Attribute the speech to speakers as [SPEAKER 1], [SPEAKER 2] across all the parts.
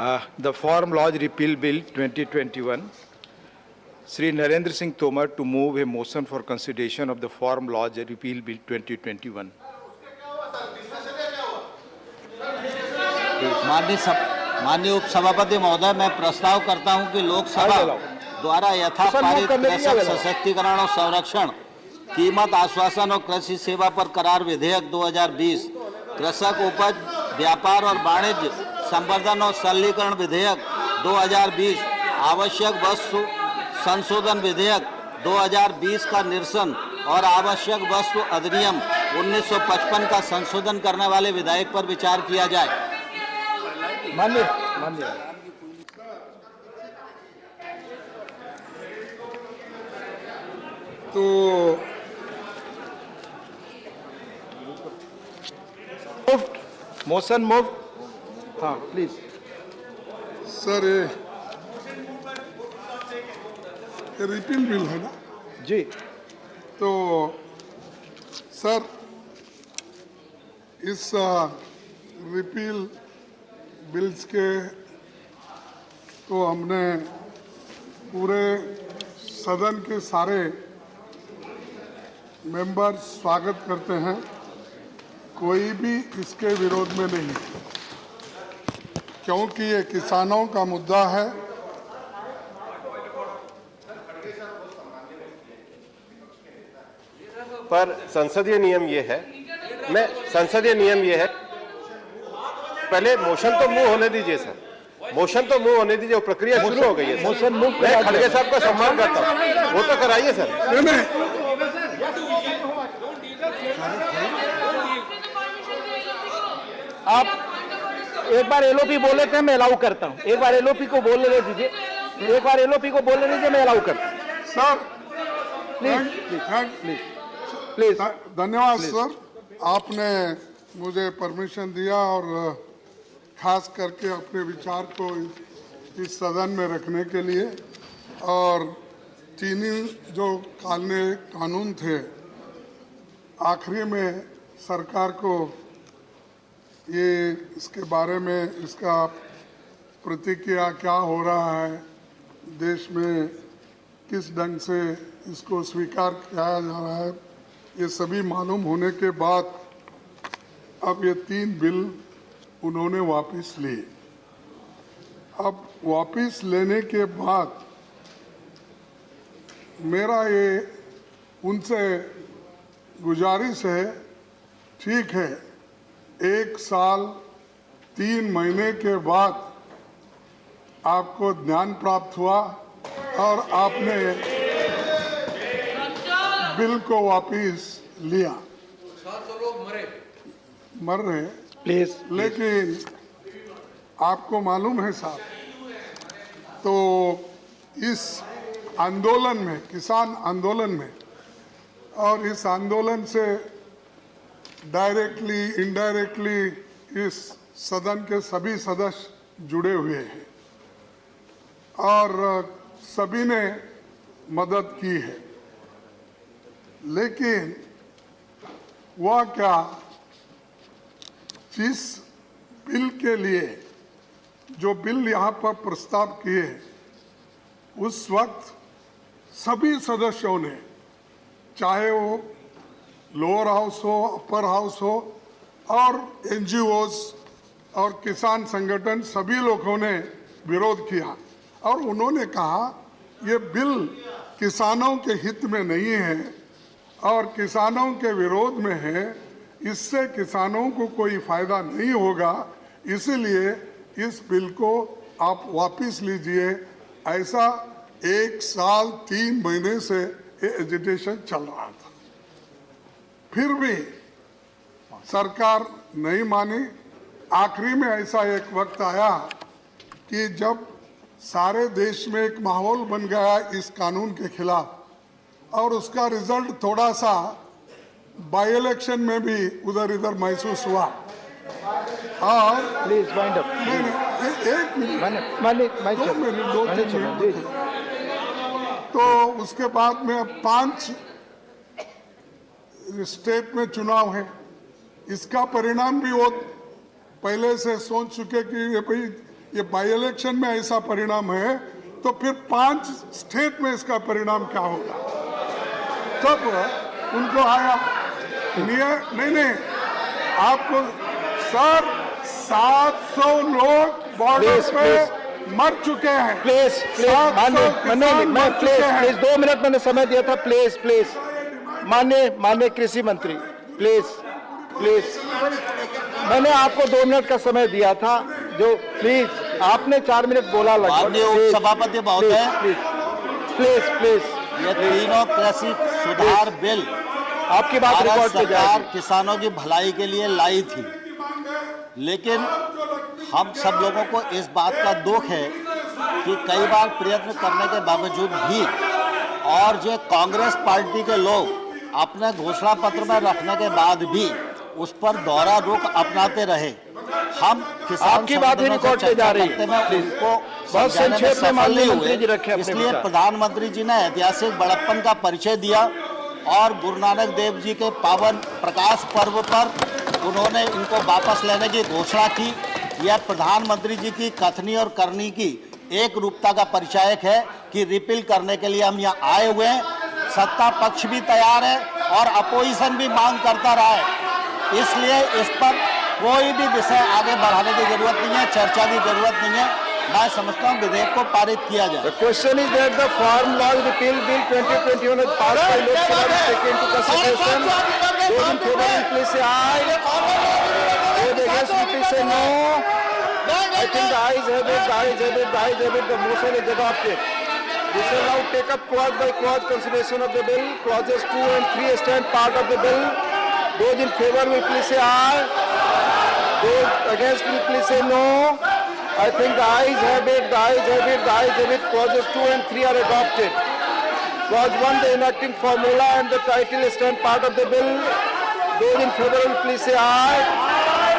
[SPEAKER 1] The Farm Laws Repeal Bill 2021. Sri Narendra Singh Tomar to move a motion for consideration of the Farm Laws Repeal Bill 2021.
[SPEAKER 2] माननीय उपसभापति महोदय, मैं प्रस्ताव करता हूं कि लोकसभा द्वारा यथापारित कृषक सशक्तिकरण और संरक्षण, कीमत आश्वासन और कृषि सेवा पर करार विधेयक 2020, कृषक उपज व्यापार और वाणिज्य संवर्धन और सरलीकरण विधेयक 2020, आवश्यक वस्तु संशोधन विधेयक 2020 का निरसन और आवश्यक वस्तु अधिनियम 1955 का संशोधन करने वाले विधेयक पर विचार किया जाए।
[SPEAKER 1] माननीय
[SPEAKER 3] तो
[SPEAKER 1] मोशन मूव। हाँ प्लीज
[SPEAKER 3] सर, ये रिपील बिल है ना
[SPEAKER 1] जी।
[SPEAKER 3] तो सर, इस रिपील बिल्स के तो हमने पूरे सदन के सारे मेंबर स्वागत करते हैं। कोई भी इसके विरोध में नहीं, क्योंकि ये किसानों का मुद्दा है।
[SPEAKER 4] पर संसदीय नियम ये है, पहले मोशन तो मूव होने दीजिए सर, मोशन तो मूव होने दीजिए, प्रक्रिया शुरू हो गई है। मोशन मूव, मैं खड़गे साहब का सम्मान करता हूँ, वो तो कराइए सर।
[SPEAKER 5] आप एक बार एलओपी बोले थे, मैं अलाउ करता हूँ। एक बार एलओपी को बोलने दीजिए, मैं अलाउ करता हूँ।
[SPEAKER 3] सर
[SPEAKER 5] प्लीज
[SPEAKER 3] धन्यवाद सर, आपने मुझे परमिशन दिया और खास करके अपने विचार को इस सदन में रखने के लिए। और चीनी जो कानून थे, आखिरी में सरकार को ये इसके बारे में इसका प्रतिक्रिया क्या हो रहा है, देश में किस ढंग से इसको स्वीकार किया जा रहा है, ये सभी मालूम होने के बाद अब ये 3 बिल उन्होंने वापस लिए। अब वापस लेने के बाद मेरा ये उनसे गुजारिश है, ठीक है 1 साल 3 महीने के बाद आपको ज्ञान प्राप्त हुआ और आपने बिल को वापस लिया। मर रहे
[SPEAKER 1] प्लीज,
[SPEAKER 3] लेकिन आपको मालूम है साहब, तो इस आंदोलन में, किसान आंदोलन में, और इस आंदोलन से डायरेक्टली इनडायरेक्टली इस सदन के सभी सदस्य जुड़े हुए हैं और सभी ने मदद की है। लेकिन वह क्या, जिस बिल के लिए जो बिल यहाँ पर प्रस्ताव किए, उस वक्त सभी सदस्यों ने, चाहे वो लोअर हाउस हो, अपर हाउस हो, और एनजीओज और किसान संगठन, सभी लोगों ने विरोध किया और उन्होंने कहा ये बिल किसानों के हित में नहीं है और किसानों के विरोध में है, इससे किसानों को कोई फायदा नहीं होगा, इसीलिए इस बिल को आप वापस लीजिए। ऐसा 1 साल 3 महीने से ये एजिटेशन चल रहा था, फिर भी सरकार नहीं मानी। आखिरी में ऐसा एक वक्त आया कि जब सारे देश में एक माहौल बन गया इस कानून के खिलाफ और उसका रिजल्ट थोड़ा सा बाई इलेक्शन में भी उधर इधर महसूस हुआ। और
[SPEAKER 1] प्लीज वाइंड अप।
[SPEAKER 3] एक मिनट, 2-3 मिनट। तो उसके बाद में अब 5 स्टेट में चुनाव है, इसका परिणाम भी वो पहले से सोच चुके कि ये भाई ये बाई इलेक्शन में ऐसा परिणाम है तो फिर 5 स्टेट में इसका परिणाम क्या होगा? तब उनको आया नहीं आपको सर 700 लोग बॉर्डर पे मर चुके हैं।
[SPEAKER 5] प्लीज प्लीज 2 मिनट मैंने समय दिया था। प्लीज माननीय कृषि मंत्री प्लीज मैंने आपको 2 मिनट का समय दिया था, जो प्लीज आपने 4 मिनट बोला लगभग।
[SPEAKER 2] माननीय उपसभापति महोदय,
[SPEAKER 5] प्लीज
[SPEAKER 2] ये तीनों कृषि सुधार बिल
[SPEAKER 5] आपकी बात
[SPEAKER 2] भारत
[SPEAKER 5] रिकॉर्ड पे
[SPEAKER 2] सरकार
[SPEAKER 5] जाएगी।
[SPEAKER 2] किसानों की भलाई के लिए लाई थी, लेकिन हम सब लोगों को इस बात का दुख है कि कई बार प्रयत्न करने के बावजूद भी और जो कांग्रेस पार्टी के लोग अपने घोषणा पत्र में रखने के बाद भी उस पर दोहरा रुख अपनाते रहे। हम किसान
[SPEAKER 5] आपकी बात ही रिकॉर्ड पे जा रही है।
[SPEAKER 2] उनको
[SPEAKER 5] बहुत
[SPEAKER 2] समझाने में
[SPEAKER 5] संक्षेप में
[SPEAKER 2] सफल
[SPEAKER 5] माननीय
[SPEAKER 2] नहीं
[SPEAKER 5] मंत्री जी
[SPEAKER 2] हुए।
[SPEAKER 5] रखे अपने
[SPEAKER 2] इसलिए
[SPEAKER 5] विचार।
[SPEAKER 2] प्रधानमंत्री जी ने ऐतिहासिक बड़प्पन का परिचय दिया और गुरु नानक देव जी के पावन प्रकाश पर्व पर उन्होंने इनको वापस लेने की घोषणा की। यह प्रधानमंत्री जी की कथनी और करनी की एक रूपता का परिचायक है कि रिपील करने के लिए हम यहाँ आए हुए हैं। सत्ता पक्ष भी तैयार है और अपोजिशन भी मांग करता रहा है, इसलिए इस पर कोई भी विषय आगे बढ़ाने की जरूरत नहीं है, चर्चा की जरूरत नहीं है। मैं समझता हूँ विधेयक को पारित किया जाए।
[SPEAKER 5] The question is that the Farm Law Repeal Bill 2021 is passed by Lok Sabha to take into consideration. Those in favor will please say aye. Those against will please say no. I think the ayes have it. The motion is adopted. We shall now take up clause by clause consideration of the bill. Clauses 2 and 3 stand part of the bill. Those in favor will please say aye. Those against will please say no. I think the ayes have it. Clauses 2 and 3 are adopted. Clause 1, the enacting formula and the title stand part of the bill. Those in favor will please say aye.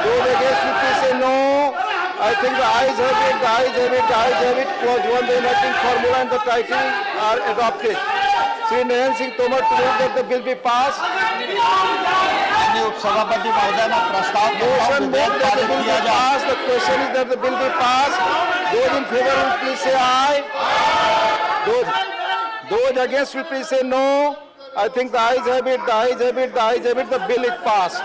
[SPEAKER 5] Those against will please say no. I think the ayes have it. Clause 1, the enacting formula and the title are adopted. Shri Narendra Singh Tomar to move that the bill be passed.
[SPEAKER 2] माननीय उपसभापति महोदय, मैं प्रस्ताव करता हूं
[SPEAKER 5] Motion
[SPEAKER 2] विधेयक
[SPEAKER 5] moved that the
[SPEAKER 2] पारित
[SPEAKER 5] bill be
[SPEAKER 2] किया जाए।
[SPEAKER 5] passed. The question is that the bill be passed. Those in favor will please say aye. Those against will please say no. I think the ayes have it. The bill is passed.